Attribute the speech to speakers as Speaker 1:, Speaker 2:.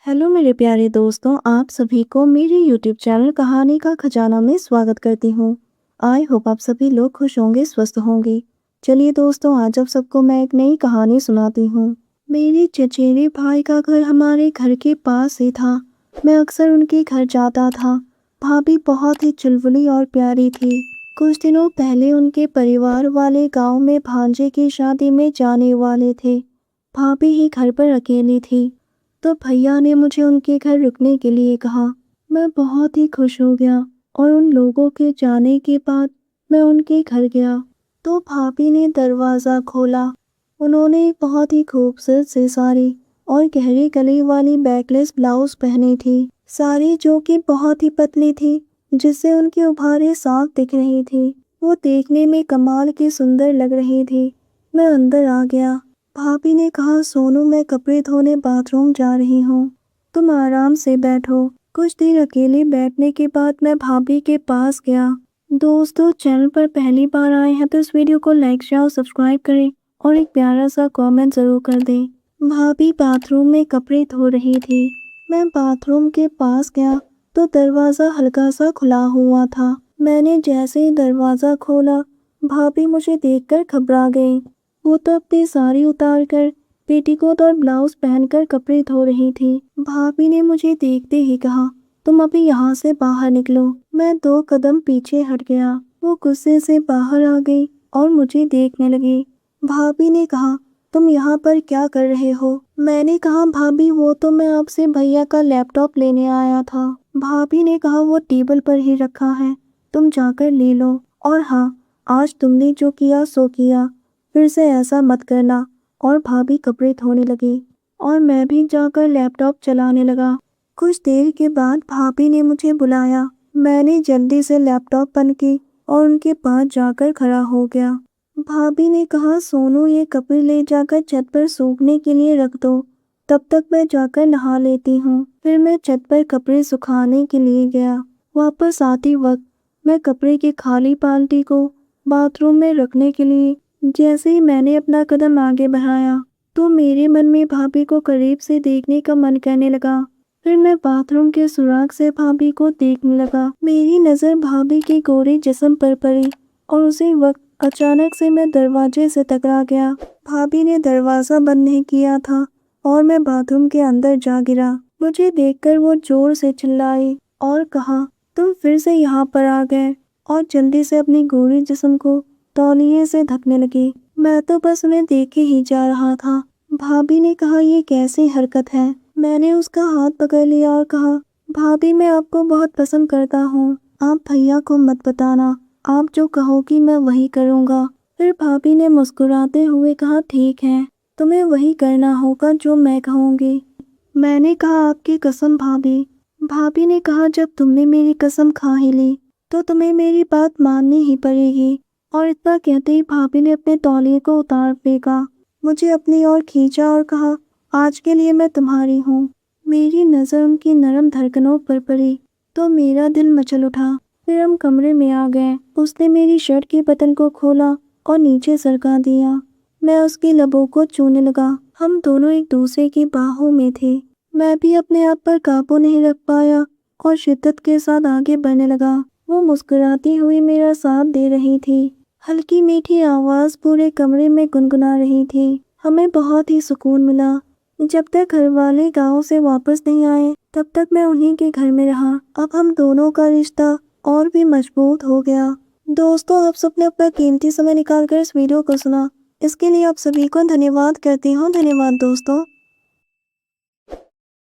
Speaker 1: Hello मेरे प्यारे दोस्तों, आप सभी को मेरे यूट्यूब चैनल कहानी का खजाना में स्वागत करती हूँ। आई होप आप सभी लोग खुश होंगे, स्वस्थ होंगे। चलिए दोस्तों, आज आप सबको मैं एक नई कहानी सुनाती हूँ। मेरे चचेरे भाई का घर हमारे घर के पास ही था। मैं अक्सर उनके घर जाता था। भाभी बहुत ही चुलबुली और प्यारी थी। कुछ दिनों पहले उनके परिवार वाले गाँव में भांजे की शादी में जाने वाले थे। भाभी ही घर पर अकेली थी, तो भैया ने मुझे उनके घर रुकने के लिए कहा। मैं बहुत ही खुश हो गया और उन लोगों के जाने के बाद मैं उनके घर गया तो भाभी ने दरवाज़ा खोला। उन्होंने एक बहुत ही खूबसूरत सी साड़ी और गहरे गले वाली बैकलेस ब्लाउज पहनी थी। साड़ी जो कि बहुत ही पतली थी, जिससे उनकी उभारें साफ दिख रही थी। वो देखने में कमाल की सुंदर लग रही थी। मैं अंदर आ गया। भाभी ने कहा, सोनू मैं कपड़े धोने बाथरूम जा रही हूँ, तुम आराम से बैठो। कुछ देर अकेले बैठने के बाद मैं भाभी के पास गया। दोस्तों, चैनल पर पहली बार आए हैं तो इस वीडियो को लाइक शेयर और सब्सक्राइब करें और एक प्यारा सा कमेंट ज़रूर कर दें। भाभी बाथरूम में कपड़े धो रही थी। मैं बाथरूम के पास गया तो दरवाज़ा हल्का सा खुला हुआ था। मैंने जैसे ही दरवाज़ा खोला, भाभी मुझे देखकर घबरा गई। वो तो अपनी साड़ी उतार कर पेटीकोट और ब्लाउज पहनकर कपड़े धो रही थी। भाभी ने मुझे देखते ही कहा, तुम अभी यहाँ से बाहर निकलो। मैं 2 कदम पीछे हट गया। वो गुस्से से बाहर आ गई और मुझे देखने लगी। भाभी ने कहा, तुम यहाँ पर क्या कर रहे हो? मैंने कहा, भाभी वो तो मैं आपसे भैया का लैपटॉप लेने आया था। भाभी ने कहा, वो टेबल पर ही रखा है, तुम जाकर ले लो। और हाँ, आज तुमने जो किया सो किया, फिर से ऐसा मत करना। और भाभी कपड़े धोने लगी और मैं भी जाकर लैपटॉप चलाने लगा। कुछ देर के बाद भाभी ने मुझे बुलाया। मैंने जल्दी से लैपटॉप बंद की और उनके पास जाकर खड़ा हो गया। भाभी ने कहा, सोनू ये कपड़े ले जाकर छत पर सूखने के लिए रख दो, तब तक मैं जाकर नहा लेती हूँ। फिर मैं छत पर कपड़े सुखाने के लिए गया। वापस आते वक्त मैं कपड़े की खाली बाल्टी को बाथरूम में रखने के लिए जैसे ही मैंने अपना कदम आगे बढ़ाया तो मेरे मन में भाभी को करीब से देखने का मन करने लगा। फिर मैं बाथरूम के सुराख से भाभी को देखने लगा। मेरी नज़र भाभी के गोरे जिस्म पर पड़ी और उसी वक्त अचानक से मैं दरवाजे से टकरा गया। भाभी ने दरवाज़ा बंद नहीं किया था और मैं बाथरूम के अंदर जा गिरा। मुझे देखकर वो जोर से चिल्लाई और कहा, तुम फिर से यहाँ पर आ गए, और जल्दी से अपनी गोरे जिस्म को तौलिए से ढकने लगी। मैं तो बस उन्हें देखे ही जा रहा था। भाभी ने कहा, ये कैसी हरकत है? मैंने उसका हाथ पकड़ लिया और कहा, भाभी मैं आपको बहुत पसंद करता हूँ, आप भैया को मत बताना, आप जो कहोगी मैं वही करूँगा। फिर भाभी ने मुस्कुराते हुए कहा, ठीक है, तुम्हें वही करना होगा जो मैं कहूँगी। मैंने कहा, आपकी कसम भाभी। भाभी ने कहा, जब तुमने मेरी कसम खा ही ली तो तुम्हें मेरी बात माननी ही पड़ेगी। और इतना कहते ही भाभी ने अपने तौलिए को उतार फेंका, मुझे अपनी ओर खींचा और कहा, आज के लिए मैं तुम्हारी हूँ। मेरी नज़र उनकी नरम धड़कनों पर पड़ी तो मेरा दिल मचल उठा। फिर हम कमरे में आ गए। उसने मेरी शर्ट के बटन को खोला और नीचे सरका दिया। मैं उसकी लबों को छूने लगा। हम दोनों एक दूसरे की बाहों में थे। मैं भी अपने आप पर काबू नहीं रख पाया और शिद्दत के साथ आगे बढ़ने लगा। वो मुस्कुराती हुई मेरा साथ दे रही थी। हल्की मीठी आवाज़ पूरे कमरे में गुनगुना रही थी। हमें बहुत ही सुकून मिला। जब तक घर वाले गांव से वापस नहीं आए तब तक मैं उन्हीं के घर में रहा। अब हम दोनों का रिश्ता और भी मजबूत हो गया। दोस्तों, आप सबने अपना कीमती समय निकालकर इस वीडियो को सुना, इसके लिए आप सभी को धन्यवाद करती हूँ। धन्यवाद दोस्तों।